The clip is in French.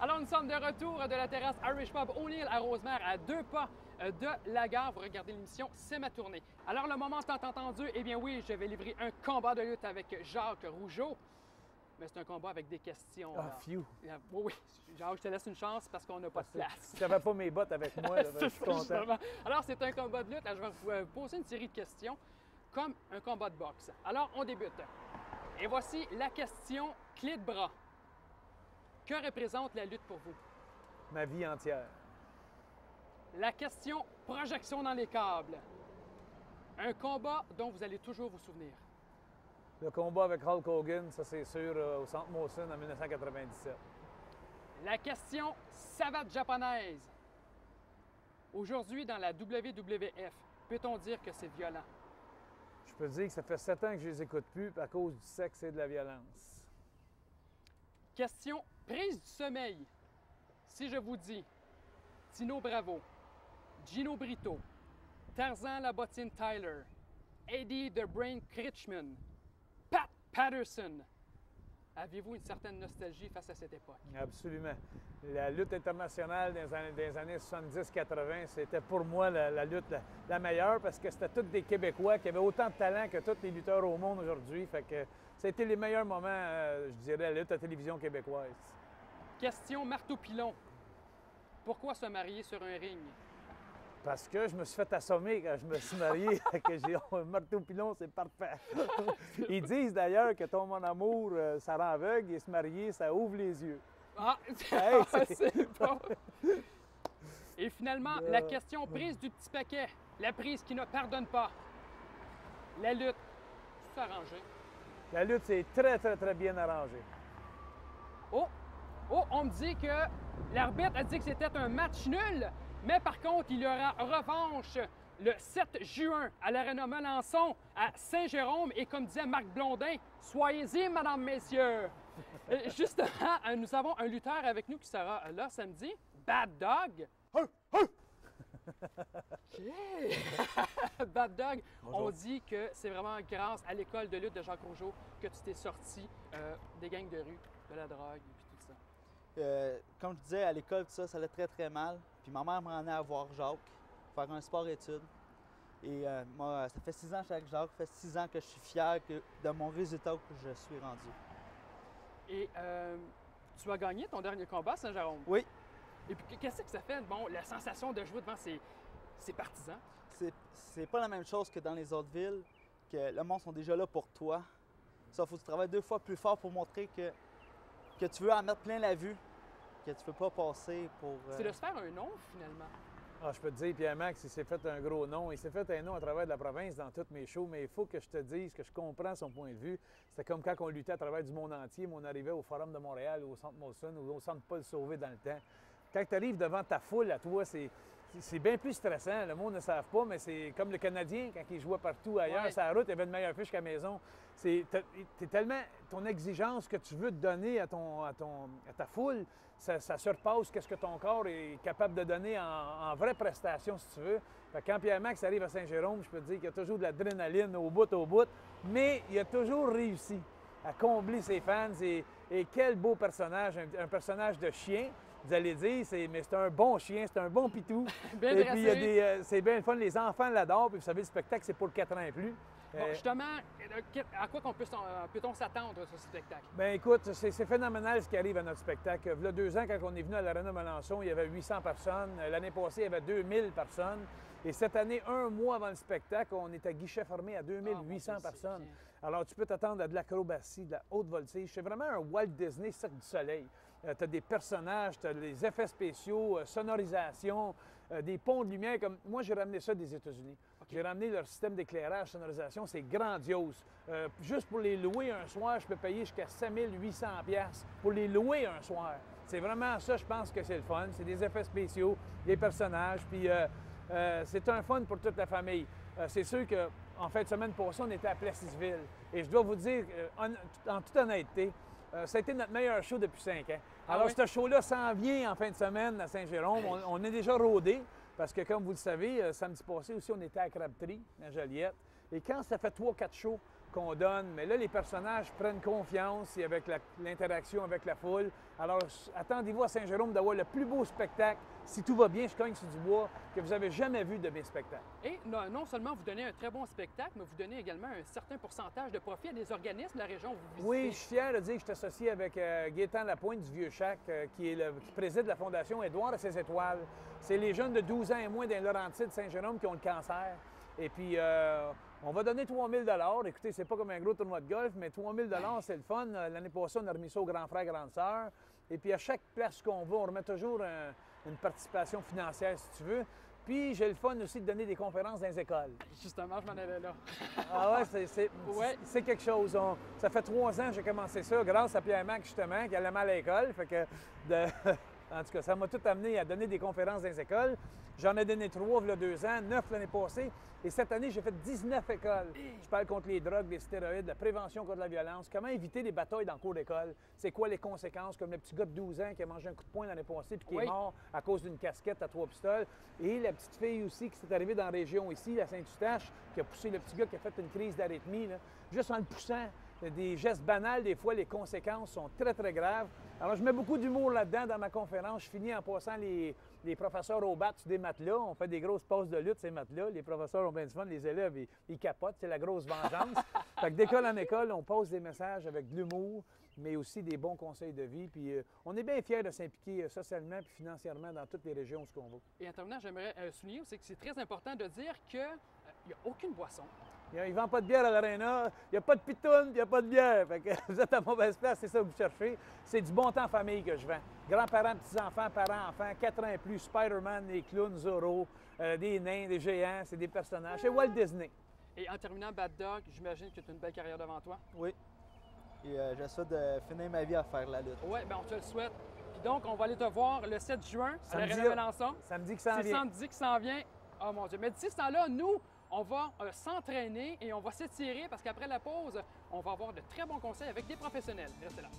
Alors, nous sommes de retour de la terrasse Irish Pub O'Neill à Rosemère, à 2 pas de la gare. Vous regardez l'émission, c'est ma tournée. Alors, le moment tant entendu, eh bien oui, je vais livrer un combat de lutte avec Jacques Rougeau. Mais c'est un combat avec des questions. Ah, phew! Oui, oui. Jacques, je te laisse une chance parce qu'on n'a pas de place. Si tu n'avais pas mes bottes avec moi, là, je suis content. Justement. Alors, c'est un combat de lutte. Je vais vous poser une série de questions comme un combat de boxe. Alors, on débute. Et voici la question clé de bras. Que représente la lutte pour vous? Ma vie entière. La question projection dans les câbles. Un combat dont vous allez toujours vous souvenir. Le combat avec Hulk Hogan, ça c'est sûr, au Centre Molson en 1997. La question savate japonaise. Aujourd'hui, dans la WWF, peut-on dire que c'est violent? Je peux te dire que ça fait 7 ans que je les écoute plus à cause du sexe et de la violence. Question prise du sommeil. Si je vous dis Tino Bravo, Gino Brito, Tarzan la bottine Tyler, Eddie the Brain Critchman, Pat Patterson, avez-vous une certaine nostalgie face à cette époque? Absolument. La lutte internationale des années 70-80, c'était pour moi la lutte la meilleure parce que c'était tous des Québécois qui avaient autant de talent que tous les lutteurs au monde aujourd'hui. Fait que ça a été les meilleurs moments, je dirais, de la lutte à la télévision québécoise. Question marteau-pilon. Pourquoi se marier sur un ring? Parce que je me suis fait assommer quand je me suis marié, que j'ai un marteau-pilon, c'est parfait. Ils disent d'ailleurs que tomber en amour, ça rend aveugle, et se marier, ça ouvre les yeux. Ah, Hey, c'est bon. Et finalement, la question prise du petit paquet. La prise qui ne pardonne pas. La lutte, c'est arrangé. La lutte, c'est très, très, très bien arrangé. Oh, on me dit que l'arbitre a dit que c'était un match nul, mais par contre, il y aura revanche le 7 juin à l'Arena Melançon à Saint-Jérôme. Et comme disait Marc Blondin, soyez-y, mesdames, messieurs. Justement, nous avons un lutteur avec nous qui sera là samedi, Bad Dog. Bad Dog, bonjour. On dit que c'est vraiment grâce à l'école de lutte de Jacques Rougeau que tu t'es sorti des gangs de rue, de la drogue et puis tout ça. Comme je disais, à l'école, tout ça, ça allait très, très mal. Puis ma mère m'a emmené à voir Jacques, faire un sport-études. Et moi, ça fait 6 ans que je suis avec Jacques, ça fait 6 ans que je suis fier de mon résultat que je suis rendu. Et tu as gagné ton dernier combat à Saint-Jérôme. Oui, Et puis, qu'est-ce que ça fait, bon, la sensation de jouer devant ses partisans? c'est pas la même chose que dans les autres villes, que le monde sont déjà là pour toi. Ça, faut que tu travailles 2 fois plus fort pour montrer que tu veux en mettre plein la vue, que tu veux pas passer pour... C'est de se faire un nom, finalement. Ah, je peux te dire, Pierre-Max, il s'est fait un gros nom. Il s'est fait un nom à travers de la province dans tous mes shows, mais il faut que je te dise que je comprends son point de vue. C'était comme quand on luttait à travers du monde entier, mais on arrivait au Forum de Montréal, au Centre Molson ou au Centre Paul Sauvé dans le temps. Quand tu arrives devant ta foule à toi, c'est bien plus stressant. Le monde ne savent pas, mais c'est comme le Canadien, quand il jouait partout ailleurs, Ouais. sur la route, il y avait une meilleure fiche qu'à la maison. T'es tellement... Ton exigence que tu veux te donner à ta foule, ça surpasse ce que ton corps est capable de donner en vraie prestation, si tu veux. Fait que quand Pierre-Max arrive à Saint-Jérôme, je peux te dire qu'il y a toujours de l'adrénaline au bout, mais il a toujours réussi à combler ses fans. Et quel beau personnage, un personnage de chien. Vous allez dire, mais c'est un bon chien, c'est un bon pitou. Bien Et puis, dressé. c'est bien le fun, les enfants l'adorent. Puis vous savez, le spectacle, c'est pour le 4 ans et plus. Bon, justement, à quoi peut-on s'attendre sur ce spectacle? Bien, écoute, c'est phénoménal ce qui arrive à notre spectacle. Il y a 2 ans, quand on est venu à l'Arena Melançon, il y avait 800 personnes. L'année passée, il y avait 2000 personnes. Et cette année, 1 mois avant le spectacle, on est à guichet fermé à 2800 personnes. Alors, tu peux t'attendre à de l'acrobatie, de la haute voltige. C'est vraiment un Walt Disney Cirque du Soleil. Tu as des personnages, tu as des effets spéciaux, sonorisation, des ponts de lumière. Comme moi, j'ai ramené ça des États-Unis. J'ai ramené leur système d'éclairage, sonorisation, c'est grandiose. Juste pour les louer un soir, je peux payer jusqu'à 5800 $ pour les louer un soir. C'est vraiment ça, je pense que c'est le fun. C'est des effets spéciaux, des personnages, puis c'est un fun pour toute la famille. C'est sûr qu'en fin de semaine passée, on était à Plessisville. Et je dois vous dire, en toute honnêteté, ça a été notre meilleur show depuis 5 ans. Alors, oui? ce show-là s'en vient en fin de semaine à Saint-Jérôme. On est déjà rodé parce que, comme vous le savez, samedi passé aussi, on était à Crabtree, à Joliette. Et quand ça fait 3-4 shows qu'on donne. Mais là, les personnages prennent confiance et avec l'interaction avec la foule. Alors, attendez-vous à Saint-Jérôme d'avoir le plus beau spectacle, si tout va bien, je cogne sur du bois, que vous avez jamais vu de mes spectacles. Et non seulement vous donnez un très bon spectacle, mais vous donnez également un certain pourcentage de profit à des organismes de la région où vous visitez. Oui, je suis fier de dire que je suis associé avec Gaétan Lapointe du Vieux-Chac, qui préside la Fondation Édouard et ses étoiles. C'est les jeunes de 12 ans et moins dans Laurentides, Saint-Jérôme, qui ont le cancer. Et puis, on va donner 3 000 $. Écoutez, c'est pas comme un gros tournoi de golf, mais 3 000 $, c'est le fun. L'année passée, on a remis ça aux grands frères, grandes sœurs. Et puis, à chaque place qu'on va, on remet toujours une participation financière, si tu veux. Puis, j'ai le fun aussi de donner des conférences dans les écoles. Justement, je m'en allais là. Ah ouais, c'est quelque chose. Ça fait 3 ans que j'ai commencé ça grâce à Pierre-Mac, justement, qui allait mal à l'école. Fait que, en tout cas, ça m'a tout amené à donner des conférences dans les écoles. J'en ai donné 3 il y a 2 ans, 9 l'année passée. Et cette année, j'ai fait 19 écoles. Je parle contre les drogues, les stéroïdes, la prévention contre la violence, comment éviter les batailles dans le cours d'école, c'est quoi les conséquences, comme le petit gars de 12 ans qui a mangé un coup de poing l'année passée puis qui est mort à cause d'une casquette à 3 pistoles. Et la petite fille aussi qui s'est arrivée dans la région ici, la Saint-Eustache, qui a poussé le petit gars qui a fait une crise d'arythmie, juste en le poussant. Des gestes banals, des fois, les conséquences sont très, très graves. Alors, je mets beaucoup d'humour là-dedans dans ma conférence. Je finis en passant les professeurs au bat sur des matelas. On fait des grosses passes de lutte, ces matelas. Les professeurs ont bien du fun, les élèves, ils capotent. C'est la grosse vengeance. Fait que d'école en école, on passe des messages avec de l'humour, mais aussi des bons conseils de vie. Puis on est bien fiers de s'impliquer socialement et financièrement dans toutes les régions où on va. Et en terminant, j'aimerais souligner aussi que c'est très important de dire qu'il n'y a aucune boisson. Ils ne vendent pas de bière à l'Arena, il n'y a pas de pitoune, il n'y a pas de bière. Fait que vous êtes à mauvaise place, c'est ça que vous cherchez. C'est du bon temps famille que je vends. Grands-parents, petits-enfants, parents-enfants, 4 ans et plus, Spider-Man, des clowns, Zorro, des nains, des géants, c'est des personnages. C'est Walt Disney. Et en terminant, Bad Dog, j'imagine que tu as une belle carrière devant toi. Oui. Et je souhaite de finir ma vie à faire la lutte. Oui, bien on te le souhaite. Puis donc, on va aller te voir le 7 juin à l'Arena Melançon. Samedi qui s'en vient. C'est samedi qui s'en vient. Oh mon Dieu. Mais d'ici ce temps-là, nous, on va s'entraîner et on va s'étirer parce qu'après la pause, on va avoir de très bons conseils avec des professionnels. Restez là.